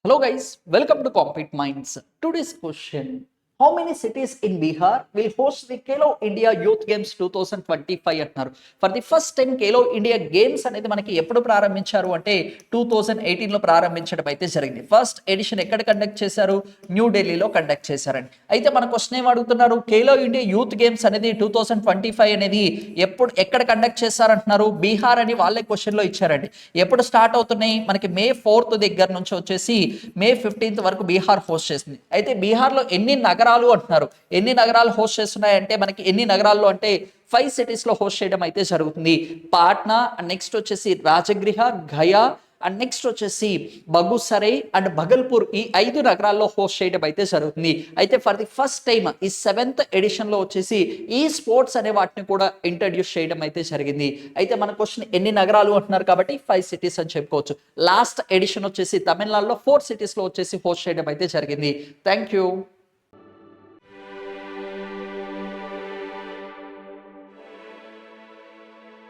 Hello guys, welcome to Compete Minds. Today's question: how many cities in Bihar will host the Khelo India Youth Games 2025 అంటున్నారు. For the first time Khelo India games అనేది మనకి ఎప్పుడు ప్రారంభించారు అంటే 2018లో ప్రారంభించడం అయితే జరిగింది. ఫస్ట్ ఎడిషన్ ఎక్కడ కండక్ట్ చేశారు? న్యూఢిల్లీలో కండక్ట్ చేశారండి. అయితే మన క్వశ్చన్ ఏం అడుగుతున్నారు? ఖేలో ఇండియా యూత్ గేమ్స్ అనేది 2025 అనేది ఎక్కడ కండక్ట్ చేశారంటున్నారు? బీహార్ అని వాళ్ళే క్వశ్చన్లో ఇచ్చారండి. ఎప్పుడు స్టార్ట్ అవుతున్నాయి? మనకి మే 4th దగ్గర నుంచి వచ్చేసి మే 15th వరకు బీహార్ హోస్ట్ చేసింది. అయితే బీహార్లో ఎన్ని నగరాలు అంటున్నారు? ఎన్ని నగరాలు హోస్ట్ చేస్తున్నాయంటే మనకి ఎన్ని నగరాల్లో అంటే 5 సిటీస్లో హోస్ట్ చేయడం అయితే జరుగుతుంది. పాట్నా, నెక్స్ట్ వచ్చేసి రాజగృహ, గయా, అండ్ నెక్స్ట్ వచ్చేసి బగుసరై అండ్ భగల్పూర్, ఈ 5 నగరాల్లో హోస్ట్ చేయడం అయితే జరుగుతుంది. అయితే ఫర్ ది ఫస్ట్ టైం ఈ 7th ఎడిషన్లో వచ్చేసి ఈ స్పోర్ట్స్ అనే వాటిని కూడా ఇంట్రడ్యూస్ చేయడం అయితే జరిగింది. అయితే మన క్వశ్చన్ ఎన్ని నగరాలు అంటున్నారు కాబట్టి 5 సిటీస్ అని చెప్పుకోవచ్చు. లాస్ట్ ఎడిషన్ వచ్చేసి తమిళనాడులో 4 సిటీస్లో వచ్చేసి హోస్ట్ చేయడం అయితే జరిగింది. Thank you.